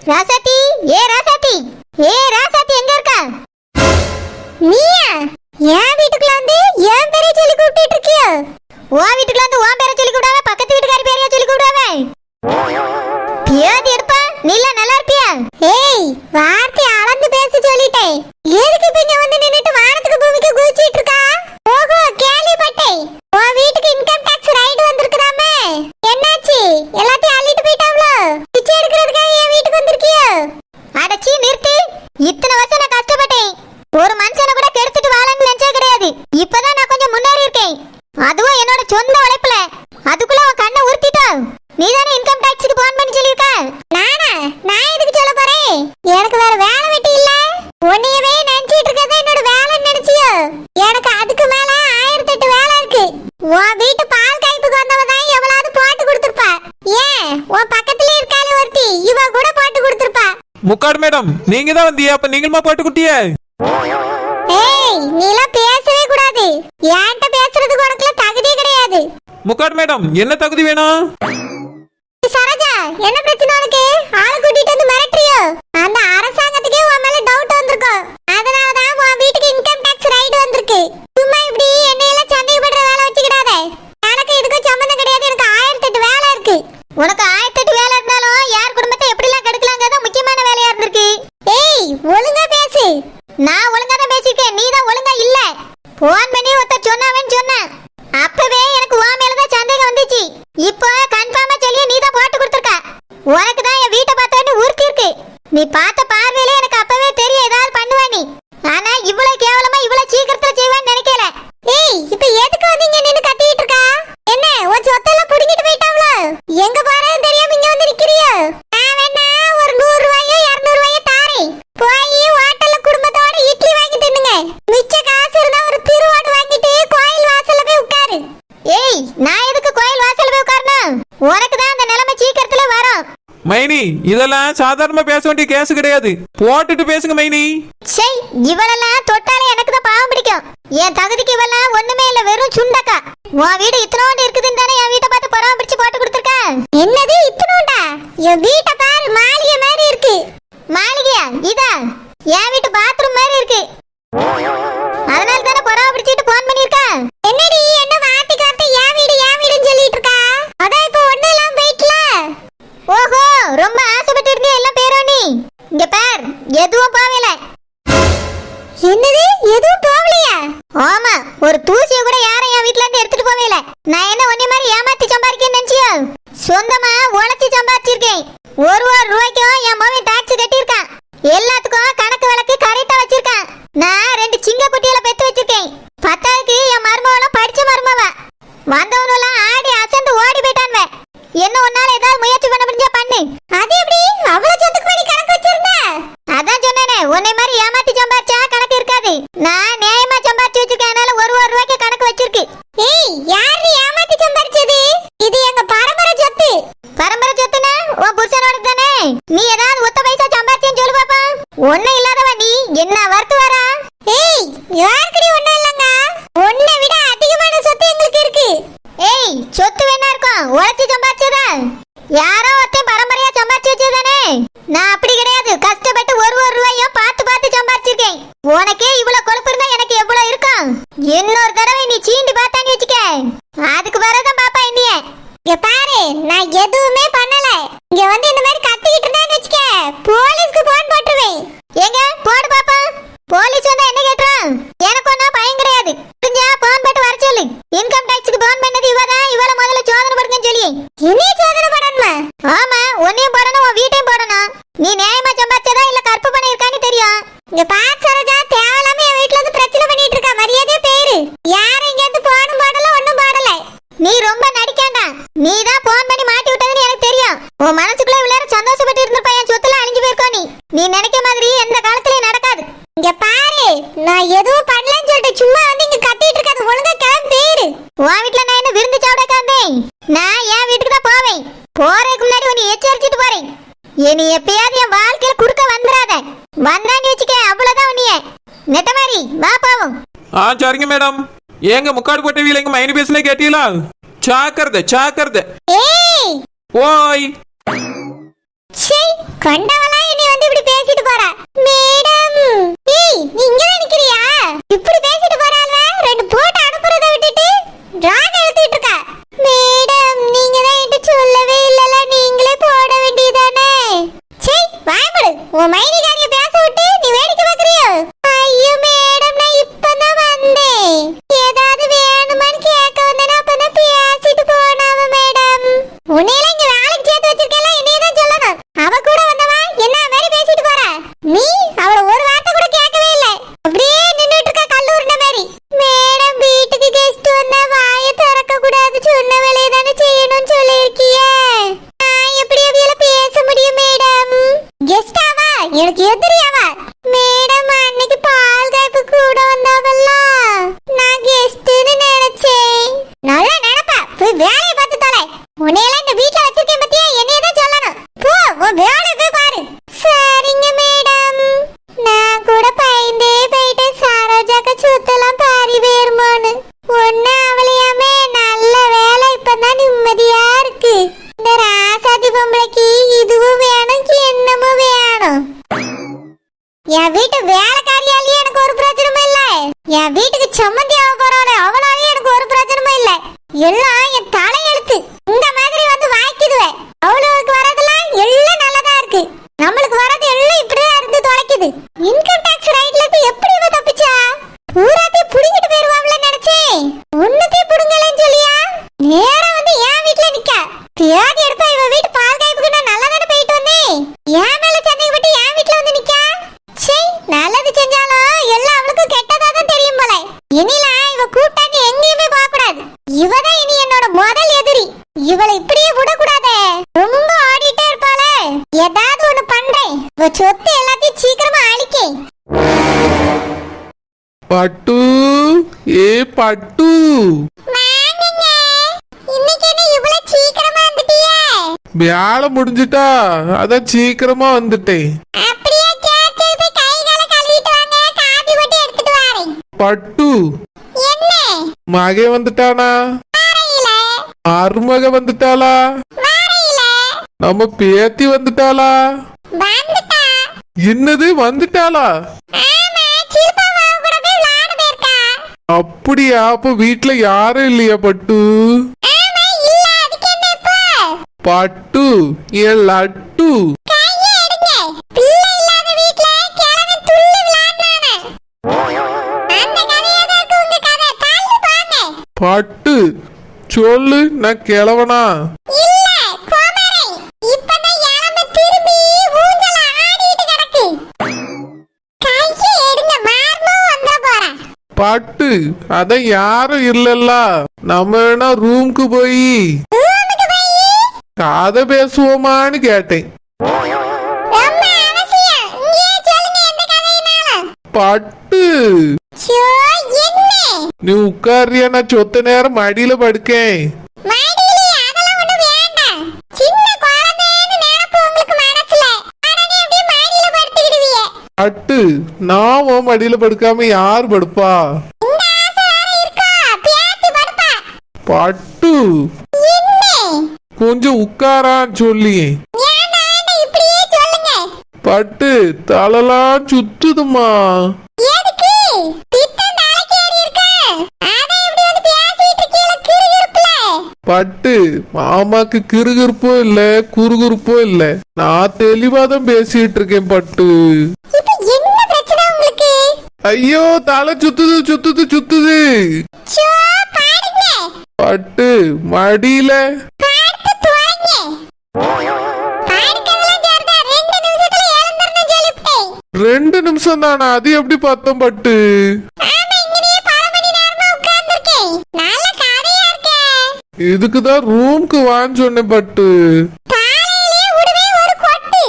ராசாத்தி, ராசாத்தி, ராசாத்தி எங்க இருக்கா? நீயா? என் வீட்டுக்குள்ள வந்து என் பேரை சொல்லி கூப்பிட்டு இருக்கியோ? உன் வீட்டுக்குள்ள வந்து உன் பேரை சொல்லி கூப்பிடாம பக்கத்து வீட்டுக்காரி பேரையா சொல்லி கூப்பிடாம? பியாதி எடுப்பா, நீல நல்லா இருப்பியா? ஏய், வார்த்தை அளந்து பேசி சொல்லிட்டேன். எதுக்கு இப்ப இங்க வந்து நின்னுட்டு வானத்துக்கு பூமிக்கு குதிச்சிட்டு இருக்கா? ஓஹோ, கேள்விப்பட்டேன். உன் வீட்டுக்கு இன்கம் டாக்ஸ் ரைடு வந்திருக்குதாமே? என்னாச்சு? எல்லாத்தையும் அள்ளிட்டு போயிட்டாங்களோ? பிச்சை எடுக்கிறதுக்காக என் வீட்டுக்கு வந்திருக்கியோ? அடச்சி நிறுத்து. இத்தனை வருஷம் நான் கஷ்டப்பட்டேன். ஒரு மனுஷனை கூட கெடுத்துட்டு வாழன்னு நினைச்சே கிடையாது. இப்பதான் நான் கொஞ்சம் முன்னேறி இருக்கேன். அதுவும் என்னோட சொந்த உழைப்புல. அதுக்குள்ள உன் கண்ணை உறுத்திட்டோம். நீதானே இன்கம் டாக்ஸ்க்கு போன் பண்ணி சொல்லிருக்க? நானா? நான் எதுக்கு சொல்ல போறேன்? எனக்கு வேற வேலை வெட்டி இல்ல. உன்னையவே நினைச்சிட்டு இருக்கதே என்னோட வேலைன்னு நினைச்சியோ? எனக்கு அதுக்கு மேல 1008 வேலை இருக்கு. உன் வீட்டு பால் காய்ப்புக்கு வந்தவ தான் எவ்வளவு போட்டு கொடுத்துருப்பா. ஏன் உன் பக்கத்துல இருக்காளே ஒருத்தி, இவ கூட போட்டு கொடுத்துருப்பா. முக்காடு மேடம், நீங்க தான் வந்தியா? அப்ப நீங்களுமா போட்டு குட்டிய? ஏய், நீலாம் பேசவே கூடாது. ஏன்ட்ட பேசுறதுக்கு உனக்குல தகுதியே கிடையாது. முக்காடு மேடம், என்ன தகுதி வேணும்? சரோஜா, என்ன பிரச்சனை உனக்கு? ஆளை கூட்டிட்டு வந்து மிரட்டுறியோ? அந்த அரசாங்கத்துக்கே உன் மேல டவுட் வந்திருக்கும். அதனாலதான் உன் வீட்டுக்கு இன்கம் டாக்ஸ் ரைடு வந்திருக்கு. சும்மா இப்படி என்னையெல்லாம் சந்தேகப்படுற வேலை வச்சுக்கிடாத. எனக்கு இதுக்கும் சம்பந்தம் கிடையாது. எனக்கு 1008 வேலை இருக்கு. உனக்கு 1008 வேலை இருந்தாலும் யார் குடும்பத்தை எப்படிலாம் கெடுக்கலாங்கிறத முக்கியமான வேலையா இருந்திருக்கு. ஏய், ஒழுங்கா பேசு. நான் ஒழுங்கா தான் பேசிருக்கேன். நீ தான் ஒழுங்கா இல்ல. போன் பண்ணி ஒருத்தர் சொன்னாவேன்னு சொன்ன. அப்பவே எனக்கு உன் மேலதான் சந்தேகம் வந்துச்சு. இப்போ கன்ஃபார்மா சொல்லி நீ தான் போட்டு கொடுத்துருக்க. உனக்கு தான் என் வீட்டை பார்த்தோன்னு உறுத்தி இருக்கு. நீ பார்த்த பார்வையிலே எனக்கு அப்பவே தெரியும் ஏதாவது பண்ணுவ நீ. ஆனா இவ்வளவு கேவலமா இவ்வளவு சீக்கிரத்துல செய்வேன்னு நினைக்கல. ஏய், இப்போ எதுக்கு வந்து இங்க நின்னு கத்திட்டு இருக்கா? என்ன உன் சொத்தெல்லாம் புடிங்கிட்டு போயிட்டாங்களோ? எங்க போறதுன்னு தெரியாம இங்க வந்து நிக்கிறியோ? நான் வேணா ஒரு 100 ரூபாயோ 200 ரூபாயோ தாரேன். போய் ஹோட்டல்ல குடும்பத்தோட இட்லி வாங்கி தின்னுங்க. மிச்ச காசு இருந்தா ஒரு திருவோடு வாங்கிட்டு கோயில் வாசல்ல போய் உட்காரு. ஏய், நான் எதுக்கு கோயில் வாசல்ல போய் உட்காரணும்? உனக்கு தான் அந்த நிலைமை சீக்கிரத்துல வரும். மைனி, இதெல்லாம் சாதாரணமா பேச வேண்டிய கேஸ் கிடையாது. போட்டுட்டு பேசுங்க மைனி. சை, இவளெல்லாம் தொட்டாலே எனக்கு தான் பாவம் பிடிக்கும். என் தகுதிக்கு இவெல்லாம் ஒண்ணுமே இல்ல, வெறும் சுண்டக்கா. உன் வீடு இத்தனோண்டு இருக்குதுன்னு தானே என் வீட்டை பார்த்து பரவ பிடிச்சு போட்டு கொடுத்துருக்க. என்னது இத்தனோண்டா? என் வீட்டை பாரு, மாளிகை மாதிரி இருக்கு. மாளிகையா? இதா என் வீட்டு பாத்ரூம் மாதிரி இருக்கு. அதனால தானே பரவ பிடிச்சிட்டு போன் பண்ணிருக்க. என்னடி என்ன வாட்டி காட்டி என் வீடுன்னு சொல்லிட்டு இருக்கா? அதான் இப்போ ஒண்ணு எல்லாம் போயிட்டல. ஓஹோ, ரொம்ப ஆசைப்பட்டு இருக்க எல்லாம் பேரோ நீ. இங்க பார், எதுவும் போவல. என்னது எதுவும் போவலையா? ஆமா, ஒரு தூசியை கூட யாரும் என் வீட்ல இருந்து எடுத்துட்டு போவல. நான் என்ன ஒன்னே மாதிரி ஏமாத்தி சம்பாதிக்கேன்னு நினைச்சியோ? சொந்தமா உழைச்சி சம்பாதிச்சிருக்கேன். ஒரு ரூபாய்க்கும் என் மகன் டாக்ஸ் கட்டியிருக்கான். எல்லாத்துக்கும் கணக்கு வழக்கு கரெக்டா வச்சிருக்கான். நான் 2 சிங்க குட்டிகளை பெத்து வச்சிருக்கேன். 10க்கு என் மருமகளும் படிச்ச மருமவ. வந்தவனுலாம் ஆடி அசந்து ஓடி போயிட்டான்வே. என்ன ஒன்னால ஏதாவது முயற்சி பண்ண முடிஞ்சா பண்ணு. அது எப்படி அவ்வளவு சொத்துக்கு பண்ணி கணக்கு வச்சிருந்த? அதான் சொன்னேனே, உன்னை மாதிரி ஏமாத்தி சம்பாதிச்சா கணக்கு இருக்காது. நான் நியாயமா சம்பாதிச்சு வச்சிருக்கேன். அதனால ஒரு ரூபாய்க்கு கணக்கு வச்சிருக்கு. ஏய், யார் நீ ஏமாத்தி சம்பாதிச்சது? இது எங்க பரம்பரை சொத்து. பரம்பரை சொத்துனா உன் புருஷனோட தானே? நீ ஏதாவது ஒத்த பைசா சம்பாதிச்சேன்னு சொல்லு பாப்பா. ஒண்ணு இல்லாதவ நீ என்ன வறுத்து வரா? ஏய், யாருக்கடி ஒண்ணு இல்லங்க? உன்னை விட அதிகமான சொத்து எங்களுக்கு இருக்கு. ஏய், சொத்து வேணா இருக்கும், உழைச்சி சம்பாதிச்சதா? யாரோ ஒருத்தன் பரம்பரையா சம்பாதிச்சு வச்சதானே? நான் அப்படி கிடையாது. கஷ்டப்பட்டு ஒரு ரூபாயும் பார்த்து பார்த்து சம்பாதிச்சிருக்கேன். உனக்கே இவ்வளவு கொழுப்பு இருந்தா எனக்கு எவ்வளவு இருக்கும்? இன்னொரு தடவை நீ சீண்டி பார்த்தான்னு வச்சுக்க, அதுக்கு வரதான் பாப்பா என்னைய. இங்க பாரு, நான் எதுவுமே பண்ணல. இங்க வந்து இந்த மாதிரி கத்திக்கிட்டு இருந்தான்னு வச்சுக்க, போலீஸ்க்கு போன் போட்டுருவேன். எங்க போடு பாப்பா. போலீஸ் வந்தா என்ன கேட்றான்? எனக்கு ஒன்னும் பயம் கிடையாது. புரிஞ்சா? போன் போட்டு வர சொல்லு. இன்கம் டாக்ஸ்க்கு போன் பண்ணது இவதான். இவள முதல்ல சோதனை போடுங்கன்னு சொல்லி. என்னைய சோதனை போடணுமா? ஆமா, உன்னையும் போடணும், உன் வீட்டையும் போடணும். நீ நியாயமா சம்பாதிச்சதா இல்ல கற்பு பண்ணி இருக்கான்னு தெரியும். இங்க பாரு சரோஜா, தேவையில்லாம என் வீட்டுல வந்து பிரச்சனை பண்ணிட்டு இருக்கா. மரியாதையா பேரு. யாரும் இங்க இருந்து போனும் போடல, ஒண்ணும் போடல. நீ ரொம்ப நடிக்காண்டா. நீ தான் போன் பண்ணி மாட்டி விட்டதுன்னு எனக்கு தெரியும். உன் மனசுக்குள்ள இவ்வளவு சந்தோஷப்பட்டு இருந்திருப்பா. என் சொத்துல அழிஞ்சு போயிருக்கோம். நீ நினைக்க மாதிரி எந்த காலத்திலயும் நடக்காது. இங்க பாரு, நான் எதுவும் பண்ணலன்னு சொல்லிட்டு சும்மா வந்து இங்க கத்திட்டு இருக்காது. ஒழுங்கா கிளம்பி பேரு. உன் வீட்டுல நான் என்ன விருந்து சாப்பிட வந்தேன்? நான் என் வீட்டுக்கு தான் போவேன். போறதுக்கு முன்னாடி உன்னை எச்சரிச்சுட்டு போறேன். இனி எப்பயாவது என் வாழ்க்கையில குறுக்க வந்துடாத. வந்தான்னு வச்சுக்க, அவ்வளவுதான் உன்னைய. நெட்ட மாதிரி வா போவோம். சரிங்க மேடம். ஏங்க முக்காடு போட்ட வீலங்க மைனி பேசுனே கேட்டீங்களா? ஜாக்கிரதை ஜாக்கிரதை. ஏய் ஓய் சே கண்டவளா என்னை வந்து இப்படி பேசிட்டு போறா மேடம். ஏய் நீ இங்க தான் நிக்கிறியா? இப்படி பேசிட்டு போறாள, ரெண்டு போட்டு அனுப்புறத விட்டுட்டு டிராக் எடுத்துட்டு இருக்கா. மேடம் நீங்க தான் என்கிட்ட சொல்லவே இல்லல, நீங்களே போட வேண்டியதானே. சே வாய்மடு, உன் மைனிகாரிய பேச விட்டு நீ வேடிக்கை பார்க்கறியோ? ஐயோ மேடம் நான் இப்பதான் வந்தேன், ஏதாவது வேணுமான்னு கேட்க வந்தேனா, அப்பதான் பேசிட்டு போனாவ மேடம். உன்னையெல்லாம் இங்க வேலைக்கு சேர்த்து வச்சிருக்கல, என்னைய தான் சொல்லணும். அவ கூட வந்தவா என்ன மாதிரி பேசிட்டு போறா? நீ அவள ஒரு வார்த்தை கூட கேட்கவே இல்ல, அப்படியே நின்னுட்டு இருக்க கல்லூரின மாதிரி. மேடம் வீட்டுக்கு கெஸ்ட் வந்தா வாயை திறக்க கூடாது, சொன்ன வேலையை தானே செய்யணும்னு சொல்லியிருக்கியே. நான் எப்படி அவியல பேச முடியும் மேடம்? கெஸ்டாவா? எனக்கு எதிரியாவா? மேடம் அன்னைக்கு பால் காய்ப்பு கூட வந்தாவல்ல, நான் கெஸ்ட்னு நினைச்சேன். நல்லா நினைப்பா, போய் வேலையை பார்த்து தொலை. உன்னையெல்லாம் இந்த வீட்டுல வச்சிருக்கேன் பத்தியா, என்னைய தான் சொல்லணும். போ உன் வேலையை போய் பாரு. சரிங்க மேடம். நான் கூட பயந்தே போயிட்டேன், சரோஜாக்க சுத்தலாம் பாரி வேறுமானு. ஒன்னு அவளையாமே, நல்ல வேலை இப்பதான் நிம்மதியா இருக்கு. இந்த ராசாதி பொம்பளைக்கு இதுவும் வேணும், என்னமும் வேணும். என் வீட்டு வேலைக்காரியாலேயே எனக்கு ஒரு பிரச்சனையும் இல்ல, என் வீட்டுக்கு சம்மந்தி ஆக போறாளே அவளாலேயே எனக்கு ஒரு பிரச்சனையும் இல்ல. எல்லாம் என் தலையெழுத்து. இந்த மாதிரி வந்து வாய்க்குதுவே. அவளுக்கு வரதெல்லாம் எல்லாம் நல்லதா இருக்கு, நம்மளுக்கு வரது எல்லாம் இப்படியே இருந்து தொலைக்குது. இன்கம் டாக்ஸ் ரைட்ல இருந்து எப்படி இவ தப்பிச்சா? பூராத்தையும் புடுங்கிட்டு போயிருவாங்கள நினைச்சேன், ஒன்னத்தையும் புடுங்கலன்னு சொல்லியா நேரா வந்து என் வீட்டுல நிக்க. தேடி எடுப்பா இவ வீட்டு பால் காய்ப்புக்கு நான் நல்லா தானே போயிட்டு வந்தேன், என் மேல சந்தேகப்பட்டு என் வீட்டுல வந்து நிக்க. சரி நல்லது செஞ்சாலும் எல்லாம் அவளுக்கு கெட்டதா தான் தெரியும் போல. இனில இவ கூட்டாங்க எங்கேயுமே போக கூடாது. இவதான் இனி என்னோட முதல் எதிரி. இவளை இப்படியே விடக்கூடாதே, ரொம்ப ஆடிட்டே இருப்பாளே. ஏதாவது ஒண்ணு பண்றேன், இவ சொத்து எல்லாத்தையும் சீக்கிரமா அழிக்கேன். பட்டு, ஏ பட்டு, வாங்குங்க. இன்னைக்கு என்ன இவ்வளவு சீக்கிரமா வந்துட்டியே? வேலை முடிஞ்சிட்டா, அதான் சீக்கிரமா வந்துட்டேன். அப்படியே சேர்த்து போய் கை கால கழுவிட்டு வாங்க, காபி போட்டு எடுத்துட்டு வரேன். பட்டு, என்ன? மகே வந்துட்டானா? வரையில. மருமக வந்துட்டாளா? வரையில. நம்ம பேத்தி வந்துட்டாளா? வந்துட்டா. என்னது வந்துட்டாளா? ஆமா, சில்பா மாவு கூட போய் விளையாட போயிருக்கா. அப்படியா? அப்ப வீட்டுல யாரும் இல்லையா பட்டு? ஆமா இல்ல, அதுக்கு என்ன இப்போ? பட்டு, என் லட்டு. கையை எடுங்க. பிள்ளை இல்லாத வீட்ல கிழவன் துள்ளி விளையாடுனானே. அந்த கதையா தான் இருக்கு உங்க கதை. தள்ளு போங்க. பட்டு சொல்லு, நான் கிழவனா? இல்ல கோமாரி, இப்பதான் எலம்பு திரும்பி ஊஞ்சல ஆடிட்டு கிடக்கு. கையை எடுங்க, மார்மம் வந்துட போறேன். பட்டு அதான் யாரும் இல்லல்ல, நம்ம வேணா ரூம்க்கு போய் ரூமுக்கு போய் கதை பேசுவோமான்னு கேட்டேன். ரொம்ப அவசியம், இங்கேயே சொல்லுங்க எந்த கதையினாலும். பட்டு ஷோ என்ன? நீ உட்காரியா, நான் சொத்த நேரம் மடியில படுக்கேன். மடியிலே அதெல்லாம் ஒண்ணு வேண்டாம். சின்ன குழந்தைன்னு நினைப்பு உங்களுக்கு மனசுல. ஆனா நீ அப்படியே மடியில படுத்துக்கிடுவீங்க. பட்டு நான் உன் மடியில படுக்காம யார் படுப்பா? இந்த ஆசை வேற இருக்கா? பேத்தி படுப்பா. பட்டு என்ன? கொஞ்சம் உட்காரான்னு சொல்லி. வேண்டாம் வேண்டாம், இப்படியே சொல்லுங்க. பட்டு தலலாம் சுத்துதுமா. எதுக்கு? பித்தம் தலைக்கு ஏறி இருக்கு. அதை இப்படி வந்து பேசிட்டு இருக்கீல, கிறுகிறுப்புல. பட்டு மாமாக்கு கிறுகிறுப்போ இல்ல குறுகுறுப்போ இல்ல, நான் தெளிவாதான் பேசிட்டு இருக்கேன். பட்டு இப்ப என்ன பிரச்சனை உங்களுக்கு? ஐயோ தலை சுத்துது சுத்துது சுத்துது. ஷோ பாருங்க. பட்டு மடியில பார்த்து துவங்க. பாருக்கதெல்லாம் சரிதா, 2 நிமிஷத்துல எழுந்திரணும் சொல்லிவிட்டேன். 2 நிமிஷம் தானா? அது எப்படி பார்த்தோம் பட்டு? ஆமா, இங்கனே பல மணி நேரமா உட்கார்ந்திருக்கேன். நல்ல கதையா இருக்கே. இதுக்குதான் ரூம்க்கு வான்னு சொன்னேன். பட்டு காலையிலே விடுவே ஒரு கொட்டு.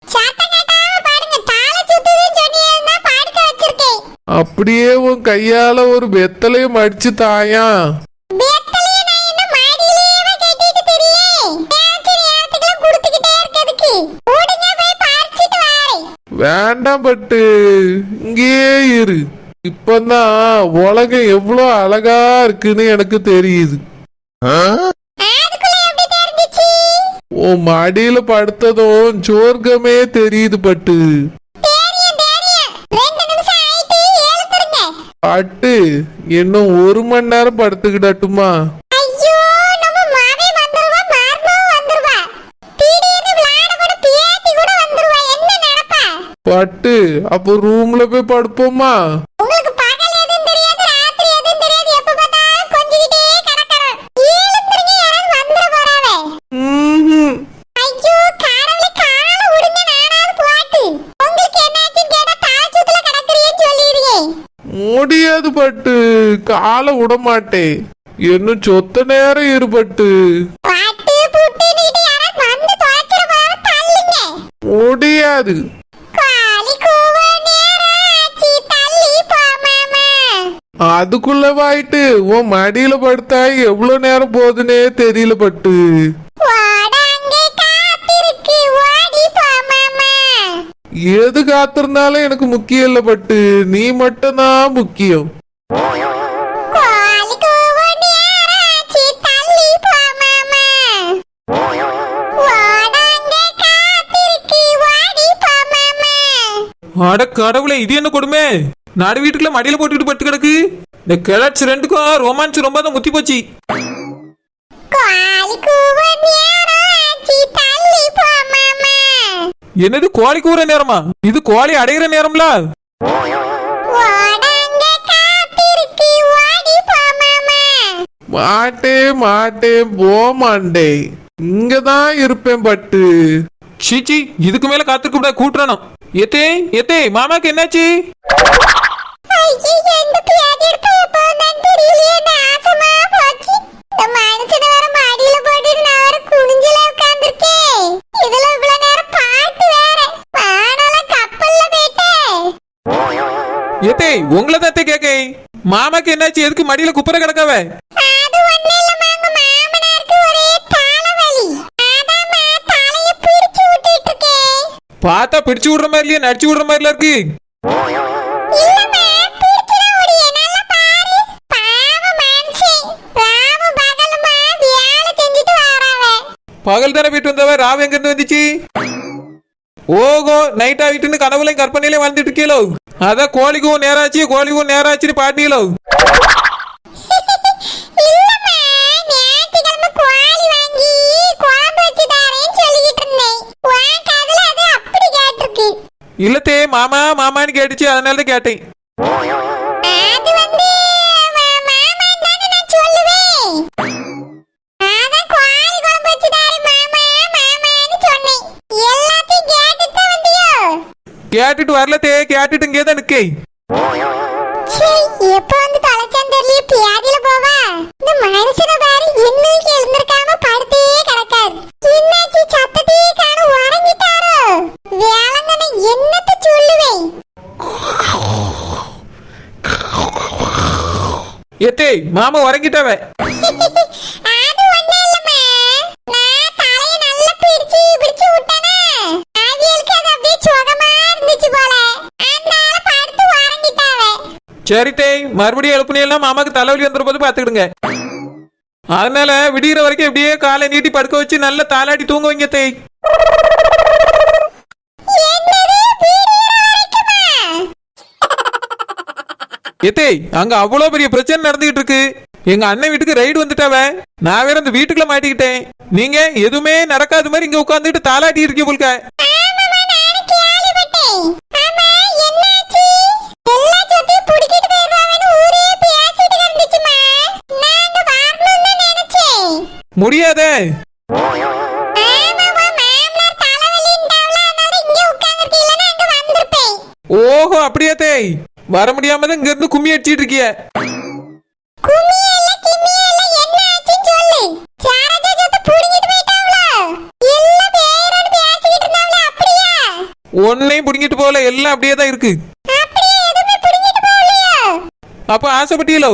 சத்தம் கேட்டாம பாருங்க, தாளை சுத்துதுன்னு சொன்னீங்கன்னா படுக்க வச்சிருக்கேன். அப்படியே உன் கையால ஒரு வெத்தலையும் மடிச்சு தாயா. வெத்தலையை நான் இன்னும் மடியிலேயே கட்டிட்டு திரியேன். நேரத்து நேரத்துக்குலாம் கொடுத்துக்கிட்டே இருக்கிறதுக்கு. ஓடுங்க போய் பறிச்சிட்டு வாரேன். வேண்டாம் பட்டு, இங்கேயே இரு. இப்பதான் உலகம் எவ்வளவு அழகா இருக்குன்னு எனக்கு தெரியுது. அதுக்குள்ள எப்படி தெரிஞ்சிச்சு? உன் மடியில படுத்ததும் சொர்க்கமே தெரியுது பட்டு. பட்டு இன்னும் 1 மணி நேரம் படுத்துக்கிடட்டுமா? பட்டு அப்போ ரூம்ல போய் படுப்போமா? முடியாது பட்டு, காலை விட மாட்டேன். இன்னும் சொத்த நேரம் இருபட்டு. முடியாது. அதுக்குள்ள வாயிட்டு உன் மடியில படுத்தா எவ்வளவு நேரம் போகுதுன்னே தெரியல பட்டு. எது காத்திருந்தாலும் எனக்கு முக்கியம் இல்ல பட்டு, நீ மட்டும்தான் முக்கியம். அட கடவுளே, இது என்ன கொடுமை! நடு வீட்டுக்குள்ள மடியில போட்டுக்கிட்டு பட்டு கிடக்கு. இந்த கிளர்ச்சி ரெண்டுக்கும் ரொமான்ஸ் ரொம்ப தான் முத்தி போச்சு. என்னது கோழி கூற நேரமா? இது கோழி அடைகிற நேரம்ல. மாட்டேன் போமாண்டே, இங்கதான் இருப்பேன் பட்டு. சீச்சி, இதுக்கு மேல காத்திருக்க கூட்டுறணும். எத்தே எத்தே, மாமாக்கு என்னாச்சு? எத்தே உங்களை தான் கேக்க, மாமாக்கு என்னாச்சு? எதுக்கு மடியில குப்புற கிடக்காவ? பார்த்தா பிடிச்சு விடுற மாதிரி இல்லையா, நடிச்சு விடுற மாதிரில இருக்கு. பகல் தானே போயிட்டு வந்தவ, ராவ எங்க இருந்து வந்துச்சு? ஓகோ, நைட் ஆகிட்டுன்னு கனவுலையும் கற்பனையிலையும் வாழ்ந்துட்டு இருக்கீங்களோ? அதான் கோழிக்கும் நேராச்சுன்னு பாட்டீங்களோ? இல்லத்தே, மாமான்னு கேட்டுச்சு, அதனாலதான் கேட்டேன். கேட்டுட்டு வரலத்தே, கேட்டுட்டு இங்கேதான் நிக்கே. எப்ப வந்து தலைச்சான் தெரியல, பியாதில போவா. இந்த மனுஷன பாரு, இன்னும் எழுந்திருக்காம படுத்தே கிடக்காரு. என்னாச்சு? சத்தத்தையே காண உறங்கிட்டாரோ? வேளங்கனை என்னத்த சொல்லுவேன்? எத்தே, மாமா உறங்கிட்டாவ. அது ஒண்ணே இல்லம்மா, நான் தலைய நல்லா பிடிச்சு விட்டனா, ஆவியலுக்கு அது அப்படியே சுகமா இருந்துச்சு போல, அதனால படுத்து உறங்கிட்டாவ. சரி தேய், மறுபடியும் எழுப்புனீங்கன்னா மாமாக்கு தலைவலி வந்துடும் போது பாத்துக்கிடுங்க. அதனால விடிகிற வரைக்கும் எப்படியே காலை நீட்டி படுக்க வச்சு நல்லா தாளாட்டி தூங்க வைங்க தேய். எத்தே, அங்க அவ்வளவு பெரிய பிரச்சனை நடந்துகிட்டு இருக்கு. எங்க அண்ணன் வீட்டுக்கு ரைடு வந்துட்டாவ. நான் வேற இந்த வீட்டுக்குள்ள மாட்டிக்கிட்டேன். நீங்க எதுவுமே நடக்காத மாதிரி இங்க உட்காந்துட்டு தாளாட்டி இருக்கீங்க போல்க. முடியாதே. ஓஹோ, அப்படியே தேய், வர முடியாம தான் இங்க இருந்து கும்மி அடிச்சிட்டு இருக்கிய. ஒன்னையும் புடிங்கிட்டு போகல, எல்லாம் அப்படியே தான் இருக்கு. அப்ப ஆசைப்பட்டீங்களோ?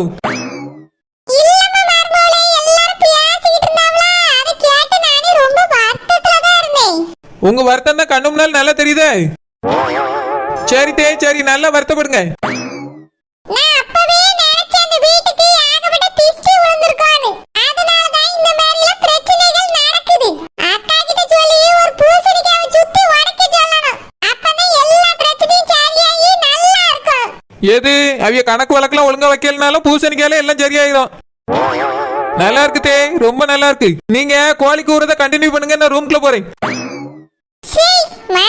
உங்க வருத்தம் தான் கண்ணு முன்னால நல்லா தெரியுதே. சரி தேய், சரி, நல்லா வருத்தப்படுங்க. எது அவிய கணக்கு வழக்கெல்லாம் ஒழுங்கா வைக்கலனாலும் பூசணிக்கால எல்லாம் சரியாயிடும். நல்லா இருக்கு தே, ரொம்ப நல்லா இருக்கு. நீங்க கோழி கூறத கண்டினியூ பண்ணுங்க, நான் ரூம்குள்ள போறேன். சீ, மே